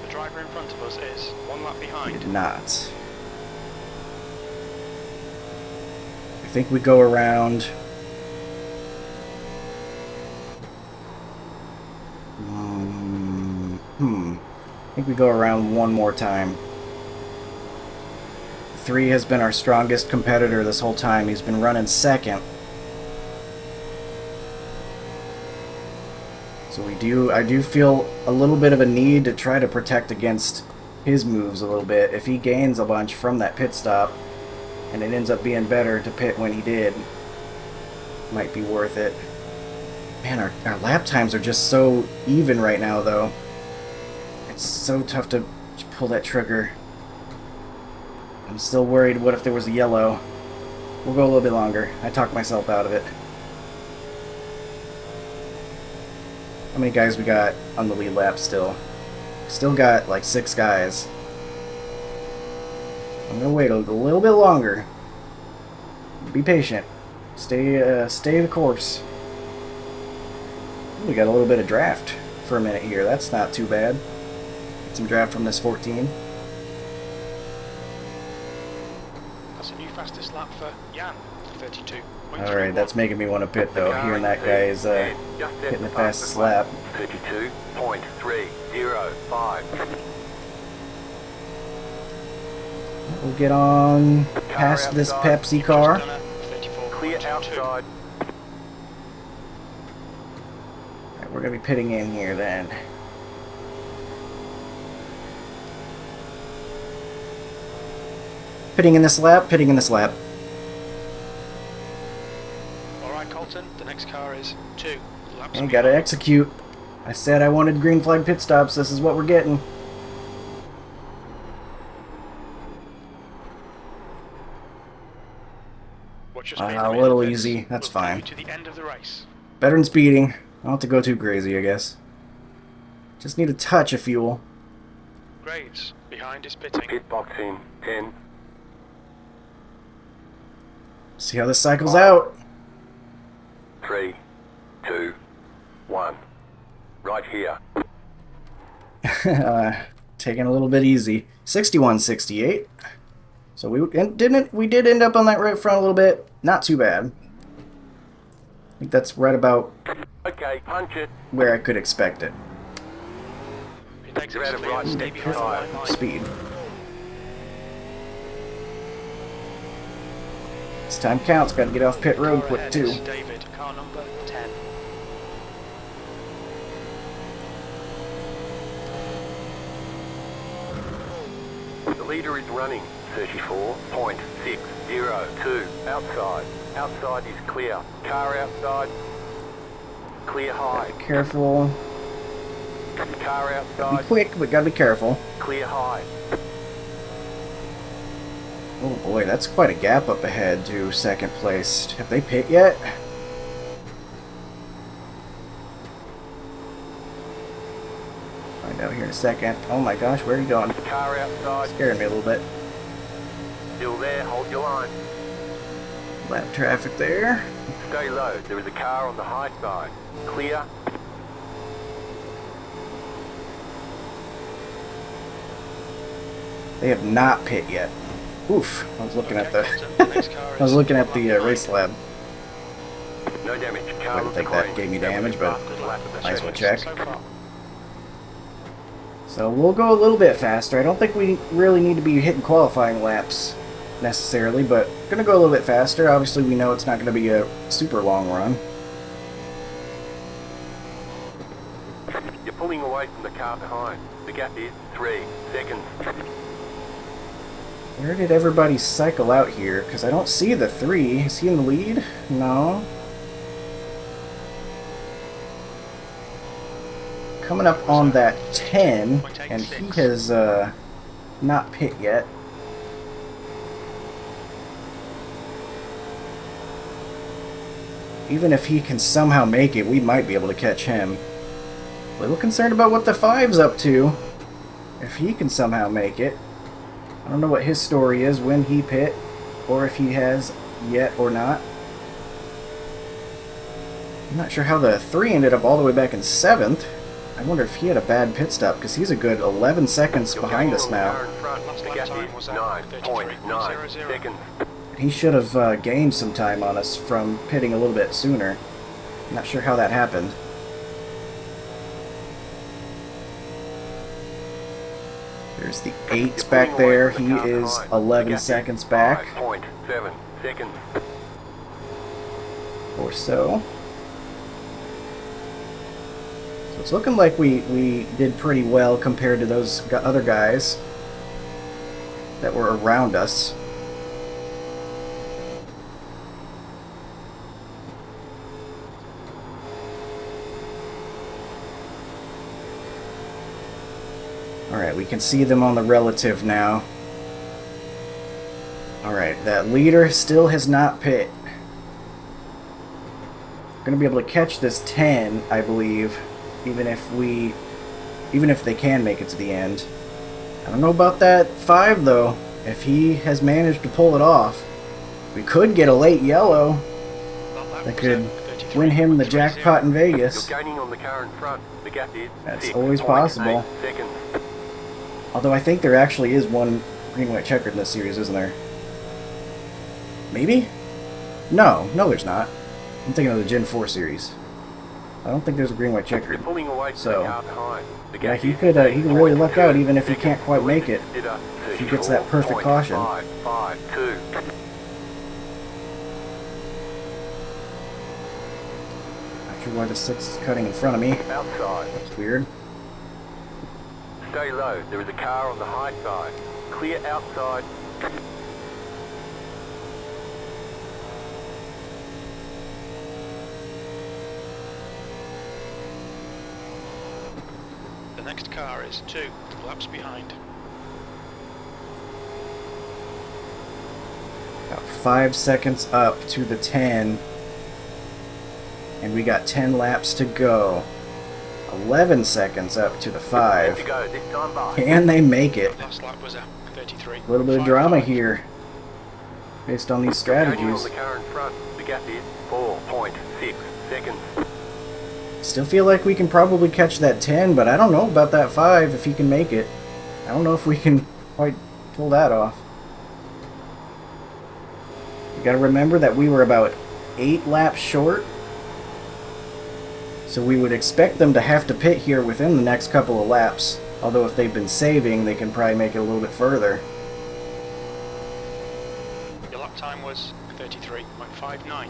The driver in front of us is 1 lap behind. Did not. I think we go around. I think we go around one more time. 3 has been our strongest competitor this whole time. He's been running second. So I do feel a little bit of a need to try to protect against his moves a little bit. If he gains a bunch from that pit stop, and it ends up being better to pit when he did, might be worth it. Man, our lap times are just so even right now, though. It's so tough to pull that trigger. I'm still worried, what if there was a yellow? We'll go a little bit longer. I talked myself out of it. How many guys we got on the lead lap still? Still got like 6 guys. I'm gonna wait a little bit longer. Be patient. Stay the course. We got a little bit of draft for a minute here. That's not too bad. Get some draft from this 14. That's a new fastest lap for Jan, 32. Alright, that's making me want to pit though. Hearing that guy is hitting the fastest lap. 32.305. We'll get on past this Pepsi car. Clear outside. Alright, we're going to be pitting in here then. Pitting in this lap, pitting in this lap. Alright, Colton, the next car is 2 laps. And gotta execute. I said I wanted green flag pit stops. This is what we're getting. A little easy. That's fine. To the end of the race. Better than speeding. I don't have to go too crazy, I guess. Just need a touch of fuel. Graves, behind is pitting. Pit box in 10. See how this cycles out. 3, 2, 1. Right here. Taking a little bit easy. 61.68. So we did end up on that right front a little bit. Not too bad. I think that's right about Okay, punch it. where I could expect it. It takes You're out of right, stay behind the white line. Speed. This time counts. Got to get off pit road Car quick ahead too. is David, car number 10. The leader is running 34.602. Outside. Outside is clear. Car outside. Clear high. Careful. Car Be outside. quick, but gotta be careful. Clear high. Oh boy, that's quite a gap up ahead to second place. Have they pit yet? Find out here in a second. Oh my gosh, where are you going? Car outside. Scaring me a little bit. Still there. Hold your line. Lap traffic there. Stay low. There is a car on the high side. Clear. They have not pit yet. Oof! I was looking at the. Colton, the next car I was is looking at 1 the lap race lab. No damage. I Car didn't looks think that clean. gave me damage, but behind. Good lap of the nice one race check. so far. So we'll go a little bit faster. I don't think we really need to be hitting qualifying laps necessarily, but gonna go a little bit faster. Obviously, we know it's not gonna be a super long run. You're pulling away from the car behind. The gap is 3 seconds. Where did everybody cycle out here? Because I don't see the 3. Is he in the lead? No. Coming up on that 10, and he has not pit yet. Even if he can somehow make it, we might be able to catch him. A little concerned about what the 5's up to. If he can somehow make it. I don't know what his story is when he pit, or if he has yet or not. I'm not sure how the 3 ended up all the way back in 7th. I wonder if he had a bad pit stop, because he's a good 11 seconds behind us now. Last lap time was 9.9 seconds. He should have gained some time on us from pitting a little bit sooner. Not sure how that happened. There's the 8 back there. He is 11 seconds back. 5.7 seconds. Or so. So it's looking like we did pretty well compared to those other guys that were around us. Alright, we can see them on the relative now. Alright, that leader still has not pit. We're going to be able to catch this 10, I believe, even if they can make it to the end. I don't know about that 5 though. If he has managed to pull it off, we could get a late yellow that could win him the jackpot in Vegas. You're gaining on the car in front. The gap is That's always possible. 6.8 seconds. Although I think there actually is one green, white, checkered in this series, isn't there? Maybe? No, there's not. I'm thinking of the Gen 4 series. I don't think there's a green, white, checkered. You're pulling away from So, the car behind. The yeah, gap he is could really luck 8.2 out even if he seconds. can't quite make it. If he gets that perfect caution. 34.552. Not sure why the 6 is cutting in front of me. Outside. That's weird. Stay low. There is a car on the high side. Clear outside. The next car is 2 laps behind. About 5 seconds up to the 10. And we got 10 laps to go. 11 seconds up to the 5. To go this time by. Can they make it? Last lap was a 33. A little bit of drama here, based on these Gaining on strategies. the car in front. The gap is 4.6 seconds. Still feel like we can probably catch that 10, but I don't know about that 5 if he can make it. I don't know if we can quite pull that off. You gotta remember that we were about 8 laps short. So we would expect them to have to pit here within the next couple of laps. Although if they've been saving, they can probably make it a little bit further. Your lap time was 33.59.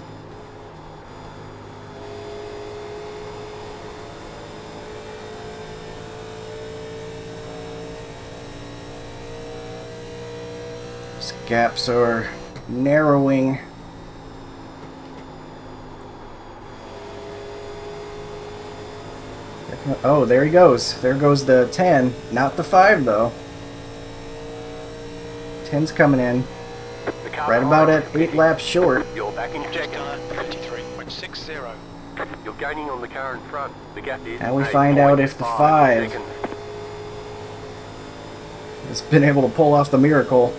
These gaps are narrowing. Oh, there he goes. There goes the 10. Not the 5, though. 10's coming in. The car Right about behind at is 8 laps short. You're back in Just second. done a 33.60. You're gaining on the car in front. The gap is Now we find out if the 5 seconds. has been able to pull off the miracle.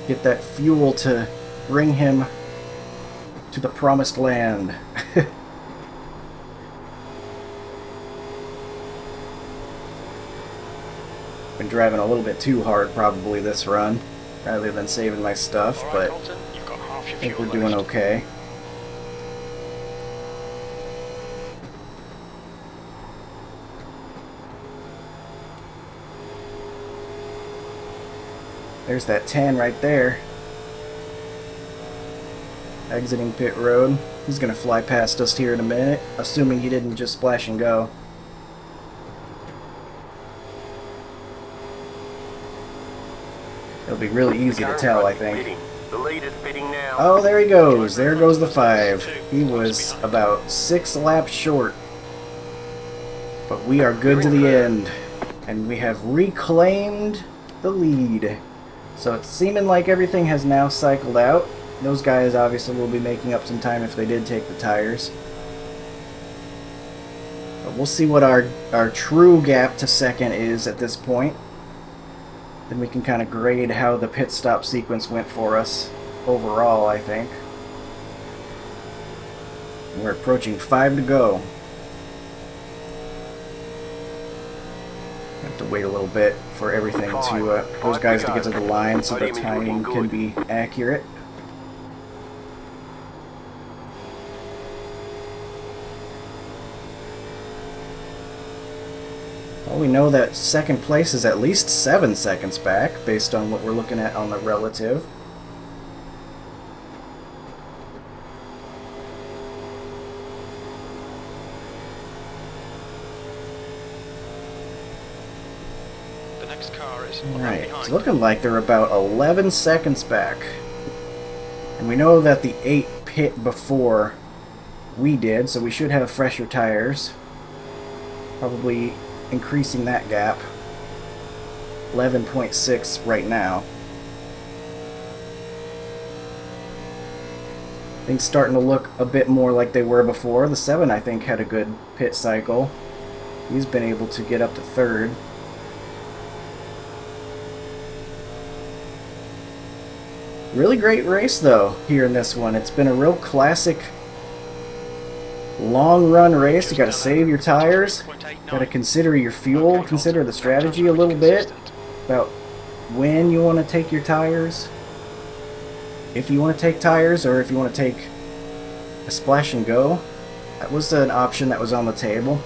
Get that fuel to bring him to the promised land. Been driving a little bit too hard probably this run, rather than saving my stuff, All right, but Colton, you've got half I your think fuel we're doing left. okay. There's that 10 right there. Exiting pit road. He's gonna fly past us here in a minute, assuming he didn't just splash and go. It'll be really easy to tell, I think. The lead is pitting now. Oh, there he goes. There goes the 5. He was about 6 laps short. But we are good to the end. And we have reclaimed the lead. So it's seeming like everything has now cycled out. Those guys obviously will be making up some time if they did take the tires. But we'll see what our true gap to second is at this point. Then we can kind of grade how the pit stop sequence went for us overall, I think. We're approaching 5 to go. Have to wait a little bit for everything to those guys to get to the line so the timing can be accurate. Well, we know that second place is at least 7 seconds back based on what we're looking at on the relative. Alright, it's looking like they're about 11 seconds back. And we know that the 8 pit before we did, so we should have fresher tires. Probably increasing that gap. 11.6 right now. Things starting to look a bit more like they were before. The 7, I think, had a good pit cycle. He's been able to get up to 3rd. Really great race, though, here in this one. It's been a real classic long-run race. You got to save your tires. Got to consider your fuel. Consider the strategy a little bit about when you want to take your tires. If you want to take tires, or if you want to take a splash and go. That was an option that was on the table.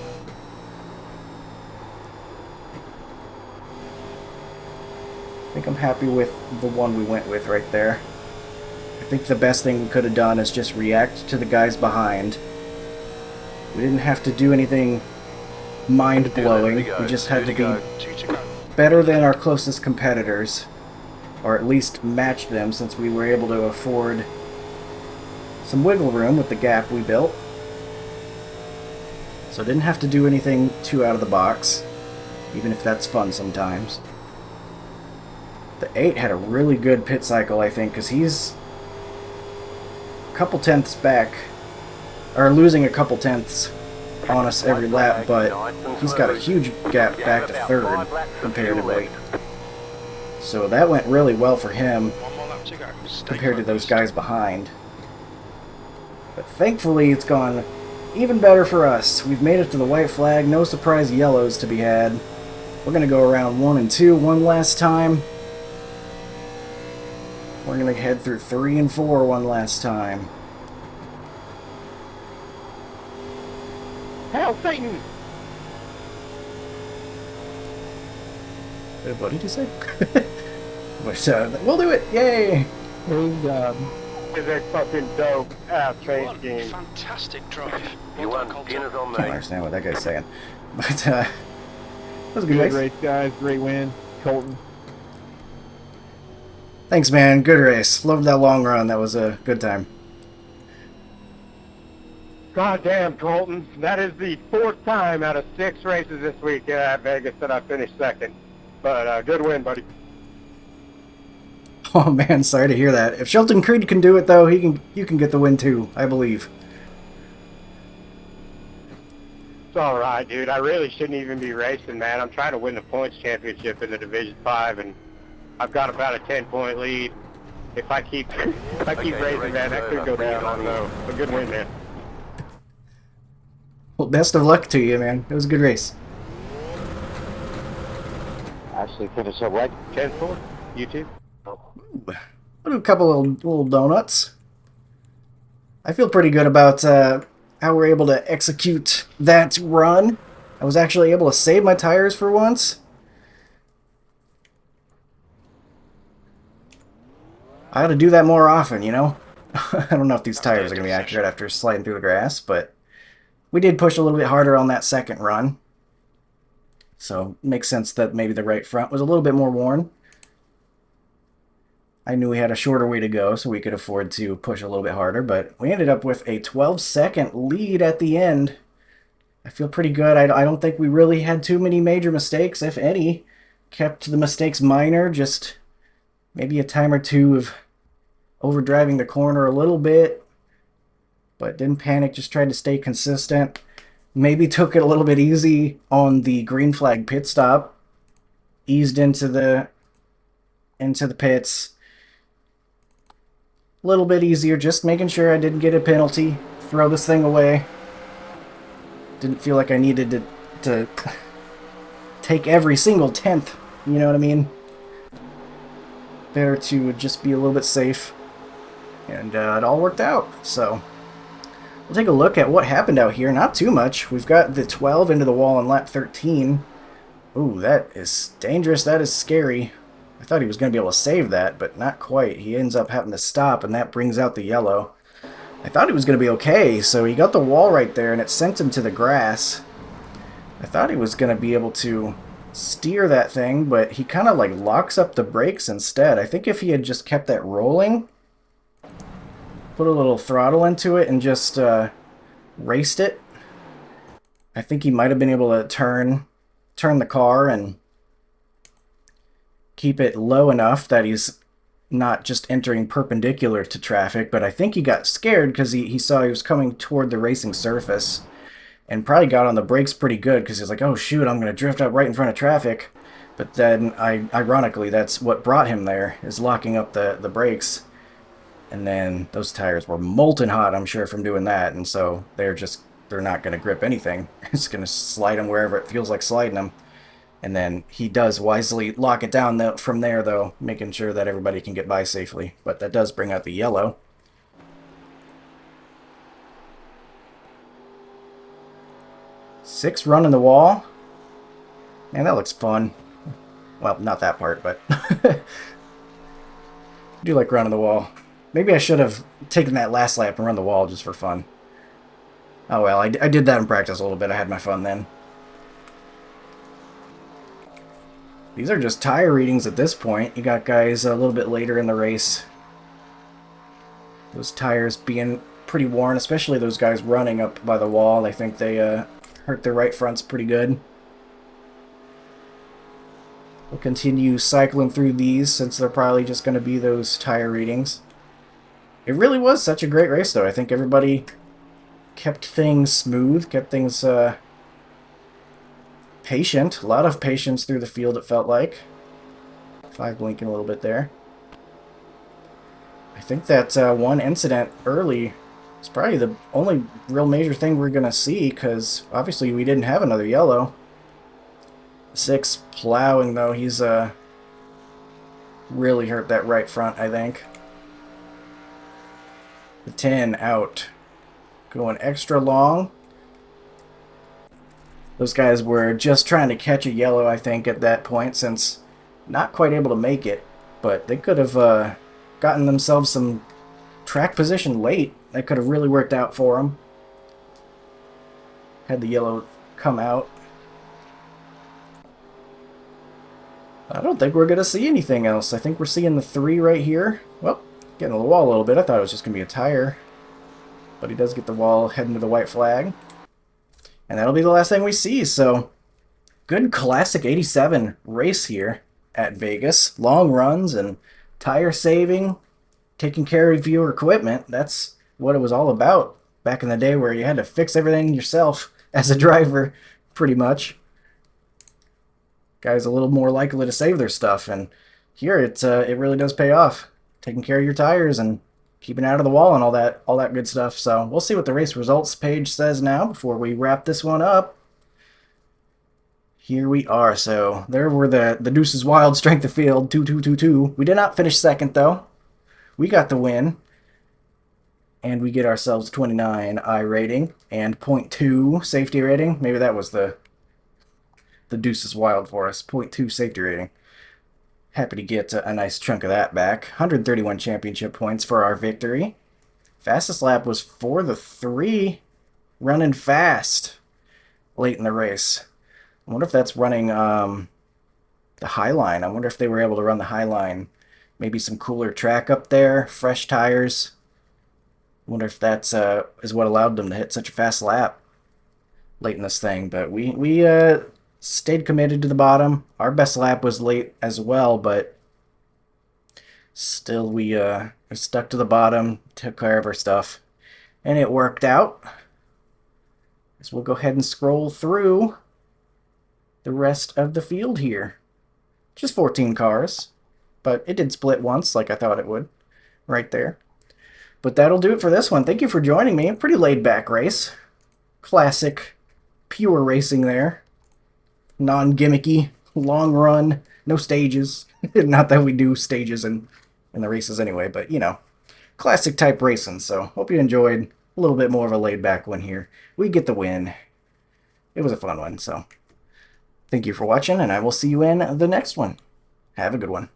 I think I'm happy with the one we went with right there. I think the best thing we could have done is just react to the guys behind. We didn't have to do anything mind-blowing. We just had to be better than our closest competitors. Or at least match them, since we were able to afford some wiggle room with the gap we built. So didn't have to do anything too out of the box, even if that's fun sometimes. The 8 had a really good pit cycle, I think, because he's a couple tenths back, or losing a couple tenths on us every lap, but he's got a huge gap back to 3rd comparatively. So that went really well for him compared to those guys behind. But thankfully it's gone even better for us. We've made it to the white flag, no surprise yellows to be had. We're going to go around 1 and 2 one last time. We're going to head through 3 and 4 one last time. Hail Satan! What did you say? But we'll do it! Yay! Good job. Is a fucking dope race game. Fantastic drive. You won. Dinner's on I can't me. understand what that guy's saying. But, that was a good Good race. race, guys. Great win. Colton. Thanks, man. Good race. Loved that long run. That was a good time. Goddamn, Colton. That is the 4th time out of 6 races this week at Vegas that I finished 2nd. But good win, buddy. Oh man, sorry to hear that. If Shelton Creed can do it though, you can get the win too, I believe. It's alright, dude. I really shouldn't even be racing, man. I'm trying to win the points championship in the Division 5, and I've got about a 10-point lead. If I keep racing, man, that could go down. I don't know. A good win, man. Well, best of luck to you, man. It was a good race. Actually finished up right 10-4. You too? We'll do a couple of little donuts. I feel pretty good about how we're able to execute that run. I was actually able to save my tires for once. I ought to do that more often, you know? I don't know if these tires are going to be accurate after sliding through the grass, but we did push a little bit harder on that second run. So it makes sense that maybe the right front was a little bit more worn. I knew we had a shorter way to go, so we could afford to push a little bit harder, but we ended up with a 12-second lead at the end. I feel pretty good. I don't think we really had too many major mistakes, if any. Kept the mistakes minor, just maybe a time or two of overdriving the corner a little bit, but didn't panic, just tried to stay consistent. Maybe took it a little bit easy on the green flag pit stop. Eased into the pits. a little bit easier, just making sure I didn't get a penalty, throw this thing away. Didn't feel like I needed to take every single tenth, you know what I mean? Better to just be a little bit safe. And it all worked out, so we'll take a look at what happened out here. Not too much. We've got the 12 into the wall on lap 13. Ooh, that is dangerous. That is scary. I thought he was going to be able to save that, but not quite. He ends up having to stop, and that brings out the yellow. I thought he was going to be okay, so he got the wall right there, and it sent him to the grass. I thought he was going to be able to steer that thing, but he kind of like locks up the brakes instead. I think if he had just kept that rolling, put a little throttle into it, and just raced it, I think he might have been able to turn the car and keep it low enough that he's not just entering perpendicular to traffic. But I think he got scared because he saw he was coming toward the racing surface and probably got on the brakes pretty good because he's like, oh shoot, I'm going to drift up right in front of traffic. But then, ironically, that's what brought him there, is locking up the brakes. And then those tires were molten hot, I'm sure, from doing that. And so they're not going to grip anything. It's going to slide them wherever it feels like sliding them. And then he does wisely lock it down from there, though, making sure that everybody can get by safely. But that does bring out the yellow. Six running the wall. Man, that looks fun. Well, not that part, but I do like running the wall. Maybe I should have taken that last lap and run the wall just for fun. Oh well, I did that in practice a little bit. I had my fun then. These are just tire readings at this point. You got guys a little bit later in the race. Those tires being pretty worn, especially those guys running up by the wall. I think they hurt their right fronts pretty good. We'll continue cycling through these since they're probably just going to be those tire readings. It really was such a great race, though. I think everybody kept things smooth, kept things patient. A lot of patience through the field, it felt like. 5 blinking a little bit there. I think that one incident early is probably the only real major thing we're going to see, because obviously we didn't have another yellow. 6 plowing, though. He's really hurt that right front, I think. The 10 out. Going extra long. Those guys were just trying to catch a yellow, I think, at that point, since not quite able to make it. But they could have gotten themselves some track position late. That could have really worked out for them. Had the yellow come out. I don't think we're going to see anything else. I think we're seeing the 3 right here. Well, getting the wall a little bit. I thought it was just going to be a tire. But he does get the wall heading to the white flag. And that'll be the last thing we see. So, good classic 87 race here at Vegas. Long runs and tire saving, taking care of your equipment. That's what it was all about back in the day, where you had to fix everything yourself as a driver, pretty much. Guys a little more likely to save their stuff, and here it really does pay off. Taking care of your tires and keeping out of the wall and all that good stuff. So we'll see what the race results page says now before we wrap this one up. Here we are. So there were the Deuces Wild strength of field 2-2-2-2. We did not finish second, though. We got the win, and we get ourselves 29 I rating and 0.2 safety rating. Maybe that was the Deuces Wild for us. 0.2 safety rating. Happy to get a nice chunk of that back. 131 championship points for our victory. Fastest lap was for the 3, running fast late in the race. I wonder if that's running the high line. I wonder if they were able to run the high line. Maybe some cooler track up there, fresh tires. I wonder if that's is what allowed them to hit such a fast lap late in this thing. But we stayed committed to the bottom. Our best lap was late as well, but still we stuck to the bottom, took care of our stuff, and it worked out. So we'll go ahead and scroll through the rest of the field here. Just 14 cars, but it did split once like I thought it would right there. But that'll do it for this one. Thank you for joining me. A pretty laid-back race. Classic, pure racing there. Non-gimmicky, long run, no stages. Not that we do stages in the races anyway, but, you know, classic type racing. So hope you enjoyed a little bit more of a laid-back one here. We get the win. It was a fun one, so thank you for watching, and I will see you in the next one. Have a good one.